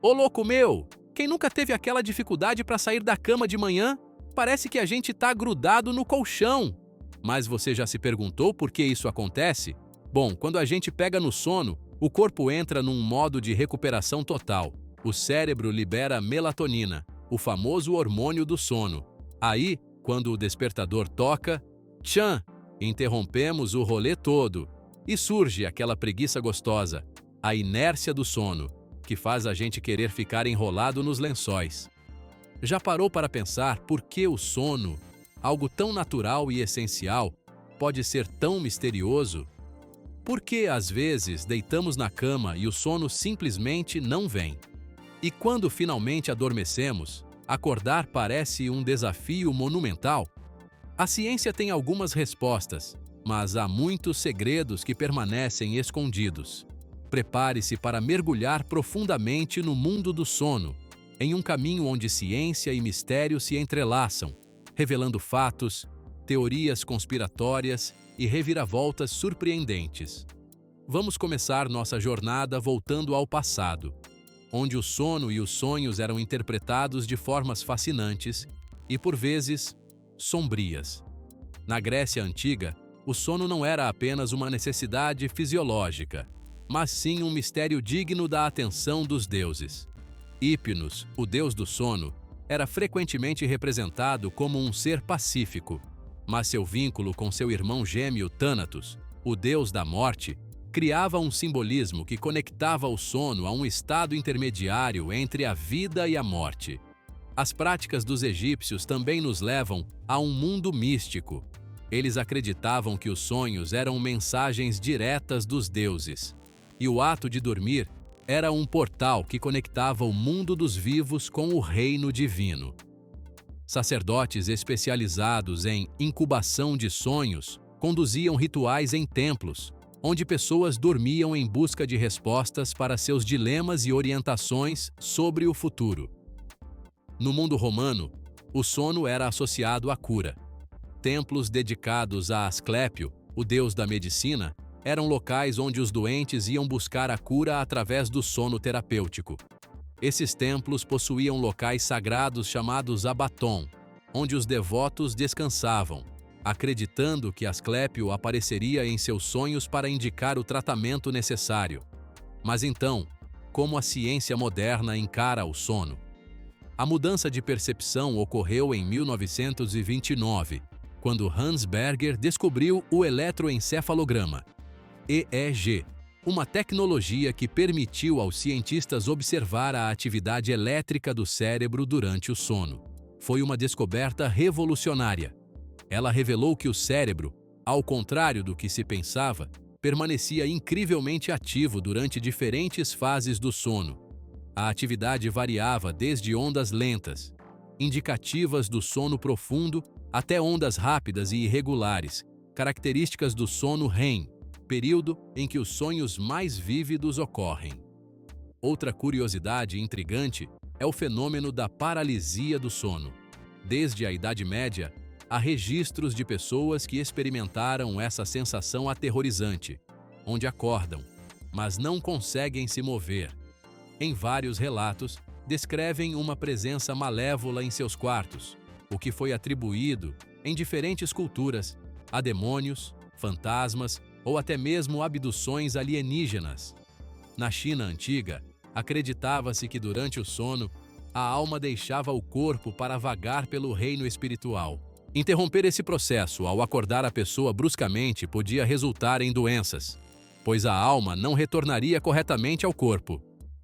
Ô louco meu! Quem nunca teve aquela dificuldade para sair da cama de manhã? Parece que a gente tá grudado no colchão. Mas você já se perguntou por que isso acontece? Bom, quando a gente pega no sono, o corpo entra num modo de recuperação total. O cérebro libera melatonina, o famoso hormônio do sono. Aí, quando o despertador toca, tchan! Interrompemos o rolê todo. E surge aquela preguiça gostosa, a inércia do sono, que faz a gente querer ficar enrolado nos lençóis. Já parou para pensar por que o sono, algo tão natural e essencial, pode ser tão misterioso? Por que, às vezes, deitamos na cama e o sono simplesmente não vem? E quando finalmente adormecemos, acordar parece um desafio monumental? A ciência tem algumas respostas, mas há muitos segredos que permanecem escondidos. Prepare-se para mergulhar profundamente no mundo do sono, em um caminho onde ciência e mistério se entrelaçam, revelando fatos, teorias conspiratórias e reviravoltas surpreendentes. Vamos começar nossa jornada voltando ao passado, onde o sono e os sonhos eram interpretados de formas fascinantes e, por vezes, sombrias. Na Grécia Antiga, o sono não era apenas uma necessidade fisiológica, mas sim um mistério digno da atenção dos deuses. Hipnos, o deus do sono, era frequentemente representado como um ser pacífico, mas seu vínculo com seu irmão gêmeo Thanatos, o deus da morte, criava um simbolismo que conectava o sono a um estado intermediário entre a vida e a morte. As práticas dos egípcios também nos levam a um mundo místico. Eles acreditavam que os sonhos eram mensagens diretas dos deuses, e o ato de dormir era um portal que conectava o mundo dos vivos com o reino divino. Sacerdotes especializados em incubação de sonhos conduziam rituais em templos, onde pessoas dormiam em busca de respostas para seus dilemas e orientações sobre o futuro. No mundo romano, o sono era associado à cura. Templos dedicados a Asclépio, o deus da medicina, eram locais onde os doentes iam buscar a cura através do sono terapêutico. Esses templos possuíam locais sagrados chamados abaton, onde os devotos descansavam, acreditando que Asclépio apareceria em seus sonhos para indicar o tratamento necessário. Mas então, como a ciência moderna encara o sono? A mudança de percepção ocorreu em 1929, quando Hans Berger descobriu o eletroencefalograma, EEG, uma tecnologia que permitiu aos cientistas observar a atividade elétrica do cérebro durante o sono. Foi uma descoberta revolucionária. Ela revelou que o cérebro, ao contrário do que se pensava, permanecia incrivelmente ativo durante diferentes fases do sono. A atividade variava desde ondas lentas, indicativas do sono profundo, até ondas rápidas e irregulares, características do sono REM, período em que os sonhos mais vívidos ocorrem. Outra curiosidade intrigante é o fenômeno da paralisia do sono. Desde a Idade Média, há registros de pessoas que experimentaram essa sensação aterrorizante, onde acordam, mas não conseguem se mover. Em vários relatos, descrevem uma presença malévola em seus quartos, o que foi atribuído, em diferentes culturas, a demônios, fantasmas ou até mesmo abduções alienígenas. Na China antiga, acreditava-se que durante o sono, a alma deixava o corpo para vagar pelo reino espiritual. Interromper esse processo ao acordar a pessoa bruscamente podia resultar em doenças, pois a alma não retornaria corretamente ao corpo.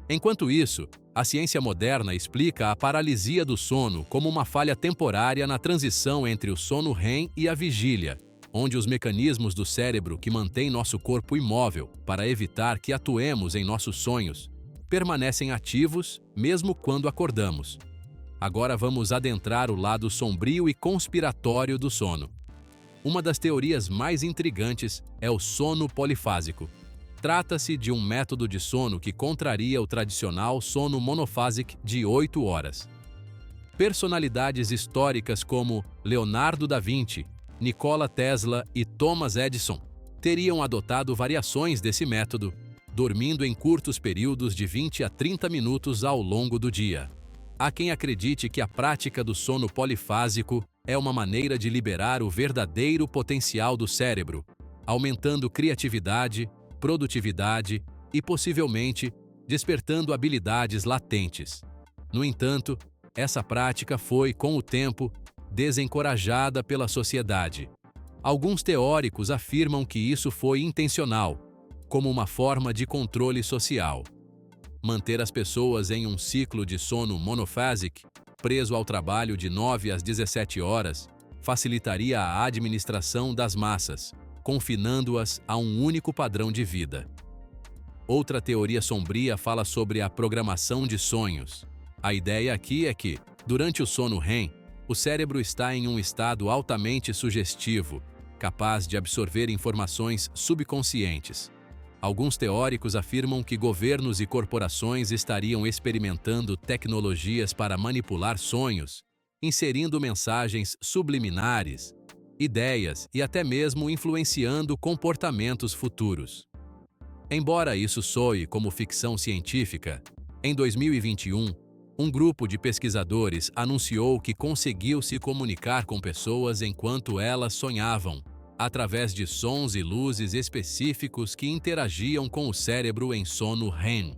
Enquanto isso, a ciência moderna explica a paralisia do sono como uma falha temporária na transição entre o sono REM e a vigília, onde os mecanismos do cérebro que mantêm nosso corpo imóvel para evitar que atuemos em nossos sonhos permanecem ativos mesmo quando acordamos. Agora vamos adentrar o lado sombrio e conspiratório do sono. Uma das teorias mais intrigantes é o sono polifásico. Trata-se de um método de sono que contraria o tradicional sono monofásico de 8 horas. Personalidades históricas como Leonardo da Vinci, Nikola Tesla e Thomas Edison teriam adotado variações desse método, dormindo em curtos períodos de 20 a 30 minutos ao longo do dia. Há quem acredite que a prática do sono polifásico é uma maneira de liberar o verdadeiro potencial do cérebro, aumentando criatividade, produtividade e, possivelmente, despertando habilidades latentes. No entanto, essa prática foi, com o tempo, desencorajada pela sociedade. Alguns teóricos afirmam que isso foi intencional, como uma forma de controle social. Manter as pessoas em um ciclo de sono monofásico, preso ao trabalho de 9 às 17 horas, facilitaria a administração das massas, confinando-as a um único padrão de vida. Outra teoria sombria fala sobre a programação de sonhos. A ideia aqui é que, durante o sono REM, o cérebro está em um estado altamente sugestivo, capaz de absorver informações subconscientes. Alguns teóricos afirmam que governos e corporações estariam experimentando tecnologias para manipular sonhos, inserindo mensagens subliminares, ideias e até mesmo influenciando comportamentos futuros. Embora isso soe como ficção científica, em 2021, um grupo de pesquisadores anunciou que conseguiu se comunicar com pessoas enquanto elas sonhavam, através de sons e luzes específicos que interagiam com o cérebro em sono REM.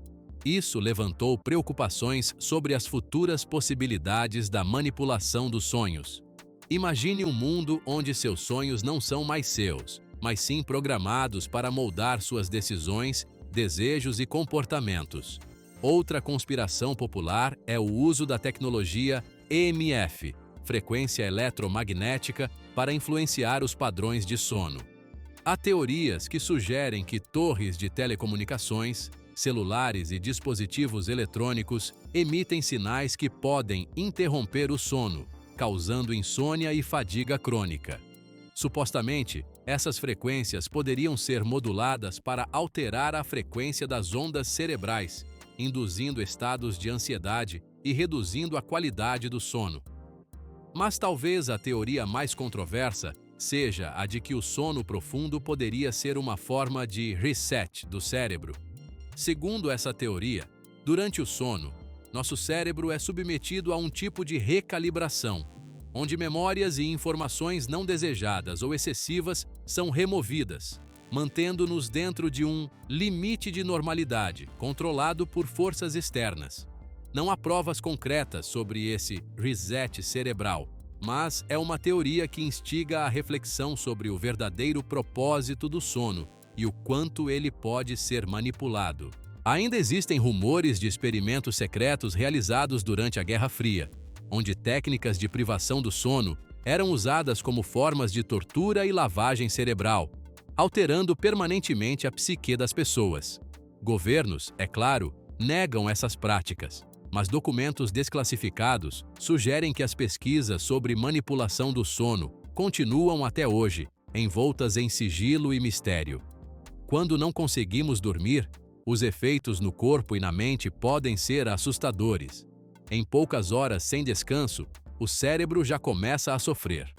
Isso levantou preocupações sobre as futuras possibilidades da manipulação dos sonhos. Imagine um mundo onde seus sonhos não são mais seus, mas sim programados para moldar suas decisões, desejos e comportamentos. Outra conspiração popular é o uso da tecnologia EMF, frequência eletromagnética, para influenciar os padrões de sono. Há teorias que sugerem que torres de telecomunicações, celulares e dispositivos eletrônicos emitem sinais que podem interromper o sono, causando insônia e fadiga crônica. Supostamente, essas frequências poderiam ser moduladas para alterar a frequência das ondas cerebrais, induzindo estados de ansiedade e reduzindo a qualidade do sono. Mas talvez a teoria mais controversa seja a de que o sono profundo poderia ser uma forma de reset do cérebro. Segundo essa teoria, durante o sono, nosso cérebro é submetido a um tipo de recalibração, onde memórias e informações não desejadas ou excessivas são removidas, mantendo-nos dentro de um limite de normalidade, controlado por forças externas. Não há provas concretas sobre esse reset cerebral, mas é uma teoria que instiga a reflexão sobre o verdadeiro propósito do sono e o quanto ele pode ser manipulado. Ainda existem rumores de experimentos secretos realizados durante a Guerra Fria, onde técnicas de privação do sono eram usadas como formas de tortura e lavagem cerebral, alterando permanentemente a psique das pessoas. Governos, é claro, negam essas práticas, mas documentos desclassificados sugerem que as pesquisas sobre manipulação do sono continuam até hoje, envoltas em sigilo e mistério. Quando não conseguimos dormir, os efeitos no corpo e na mente podem ser assustadores. Em poucas horas sem descanso, o cérebro já começa a sofrer.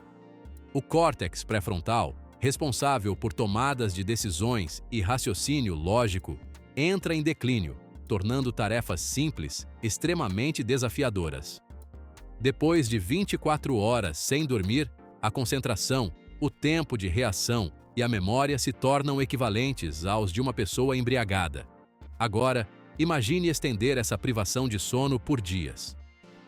O córtex pré-frontal, responsável por tomadas de decisões e raciocínio lógico, entra em declínio, tornando tarefas simples extremamente desafiadoras. Depois de 24 horas sem dormir, a concentração, o tempo de reação e a memória se tornam equivalentes aos de uma pessoa embriagada. Agora, imagine estender essa privação de sono por dias.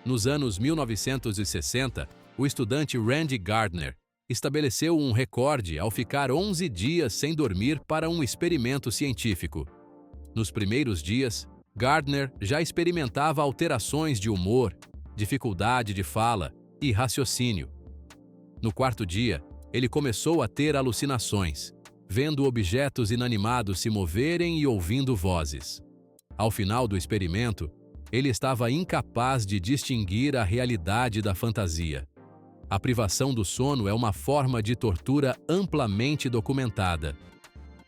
Nos anos 1960, o estudante Randy Gardner estabeleceu um recorde ao ficar 11 dias sem dormir para um experimento científico. Nos primeiros dias, Gardner já experimentava alterações de humor, dificuldade de fala e raciocínio. No quarto dia, ele começou a ter alucinações, vendo objetos inanimados se moverem e ouvindo vozes. Ao final do experimento, ele estava incapaz de distinguir a realidade da fantasia. A privação do sono é uma forma de tortura amplamente documentada.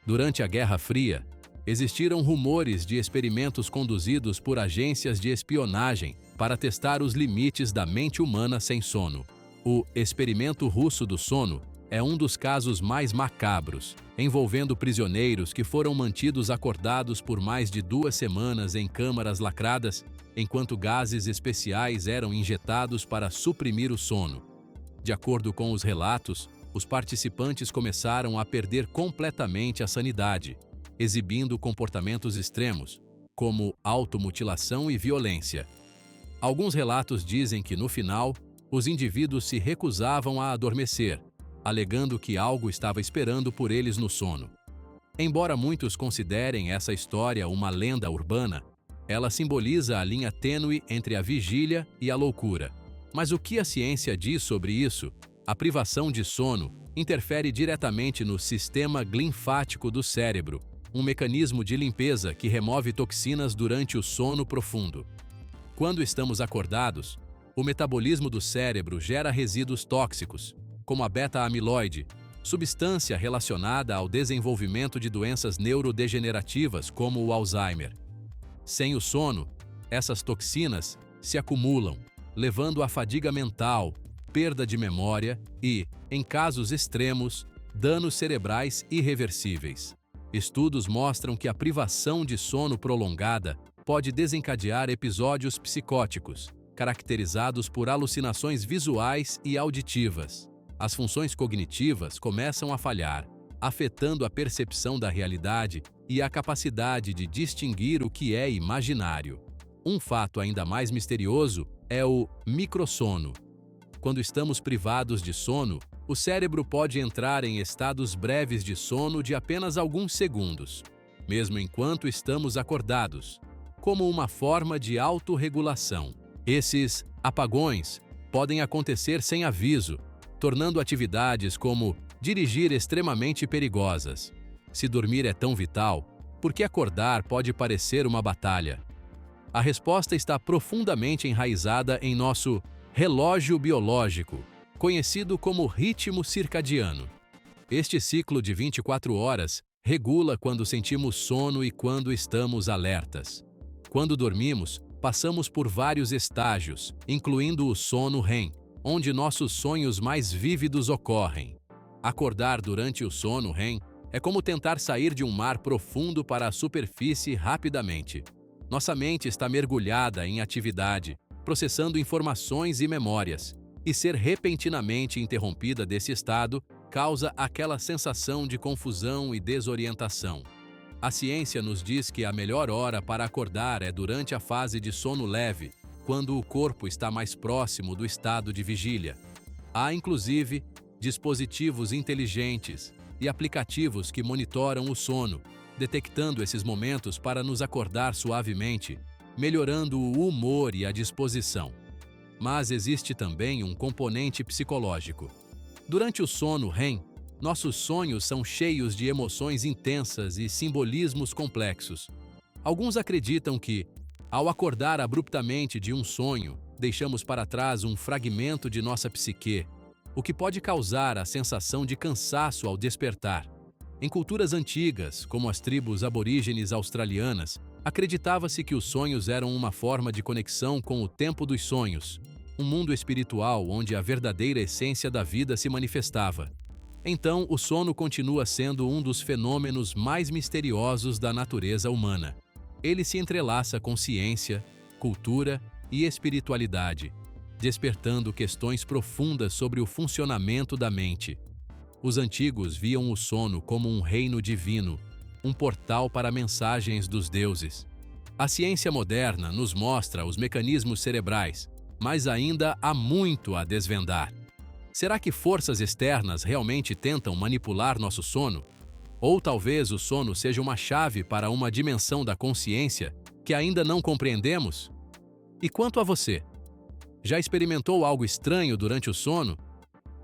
Durante a Guerra Fria, existiram rumores de experimentos conduzidos por agências de espionagem para testar os limites da mente humana sem sono. O experimento russo do sono é um dos casos mais macabros, envolvendo prisioneiros que foram mantidos acordados por mais de 2 semanas em câmaras lacradas, enquanto gases especiais eram injetados para suprimir o sono. De acordo com os relatos, os participantes começaram a perder completamente a sanidade, exibindo comportamentos extremos, como automutilação e violência. Alguns relatos dizem que, no final, os indivíduos se recusavam a adormecer, alegando que algo estava esperando por eles no sono. Embora muitos considerem essa história uma lenda urbana, ela simboliza a linha tênue entre a vigília e a loucura. Mas o que a ciência diz sobre isso? A privação de sono interfere diretamente no sistema linfático do cérebro, um mecanismo de limpeza que remove toxinas durante o sono profundo. Quando estamos acordados, o metabolismo do cérebro gera resíduos tóxicos, como a beta-amiloide, substância relacionada ao desenvolvimento de doenças neurodegenerativas como o Alzheimer. Sem o sono, essas toxinas se acumulam, levando à fadiga mental, perda de memória e, em casos extremos, danos cerebrais irreversíveis. Estudos mostram que a privação de sono prolongada pode desencadear episódios psicóticos, caracterizados por alucinações visuais e auditivas. As funções cognitivas começam a falhar, afetando a percepção da realidade e a capacidade de distinguir o que é imaginário. Um fato ainda mais misterioso é o microsono. Quando estamos privados de sono, o cérebro pode entrar em estados breves de sono de apenas alguns segundos, mesmo enquanto estamos acordados, como uma forma de autorregulação. Esses apagões podem acontecer sem aviso, tornando atividades como dirigir extremamente perigosas. Se dormir é tão vital, por que acordar pode parecer uma batalha? A resposta está profundamente enraizada em nosso relógio biológico, conhecido como ritmo circadiano. Este ciclo de 24 horas regula quando sentimos sono e quando estamos alertas. Quando dormimos, passamos por vários estágios, incluindo o sono REM, onde nossos sonhos mais vívidos ocorrem. Acordar durante o sono REM é como tentar sair de um mar profundo para a superfície rapidamente. Nossa mente está mergulhada em atividade, processando informações e memórias, e ser repentinamente interrompida desse estado causa aquela sensação de confusão e desorientação. A ciência nos diz que a melhor hora para acordar é durante a fase de sono leve, quando o corpo está mais próximo do estado de vigília. Há, inclusive, dispositivos inteligentes e aplicativos que monitoram o sono, detectando esses momentos para nos acordar suavemente, melhorando o humor e a disposição. Mas existe também um componente psicológico. Durante o sono REM, nossos sonhos são cheios de emoções intensas e simbolismos complexos. Alguns acreditam que, ao acordar abruptamente de um sonho, deixamos para trás um fragmento de nossa psique, o que pode causar a sensação de cansaço ao despertar. Em culturas antigas, como as tribos aborígenes australianas, acreditava-se que os sonhos eram uma forma de conexão com o tempo dos sonhos, um mundo espiritual onde a verdadeira essência da vida se manifestava. Então, o sono continua sendo um dos fenômenos mais misteriosos da natureza humana. Ele se entrelaça com ciência, cultura e espiritualidade, despertando questões profundas sobre o funcionamento da mente. Os antigos viam o sono como um reino divino, um portal para mensagens dos deuses. A ciência moderna nos mostra os mecanismos cerebrais, mas ainda há muito a desvendar. Será que forças externas realmente tentam manipular nosso sono? Ou talvez o sono seja uma chave para uma dimensão da consciência que ainda não compreendemos? E quanto a você? Já experimentou algo estranho durante o sono?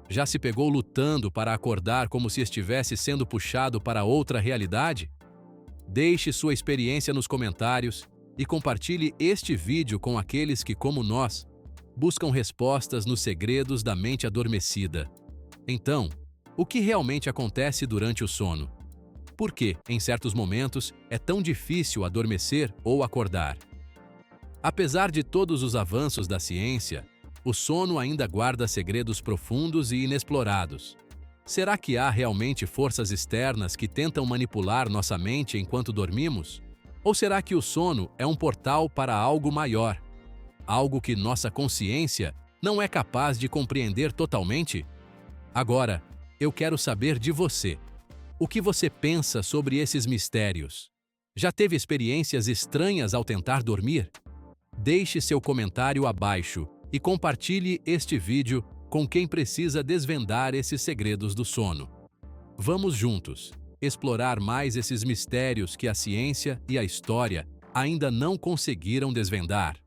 Já se pegou lutando para acordar como se estivesse sendo puxado para outra realidade? Deixe sua experiência nos comentários e compartilhe este vídeo com aqueles que, como nós, buscam respostas nos segredos da mente adormecida. Então, o que realmente acontece durante o sono? Por que, em certos momentos, é tão difícil adormecer ou acordar? Apesar de todos os avanços da ciência, o sono ainda guarda segredos profundos e inexplorados. Será que há realmente forças externas que tentam manipular nossa mente enquanto dormimos? Ou será que o sono é um portal para algo maior? Algo que nossa consciência não é capaz de compreender totalmente? Agora, eu quero saber de você. O que você pensa sobre esses mistérios? Já teve experiências estranhas ao tentar dormir? Deixe seu comentário abaixo e compartilhe este vídeo com quem precisa desvendar esses segredos do sono. Vamos juntos explorar mais esses mistérios que a ciência e a história ainda não conseguiram desvendar.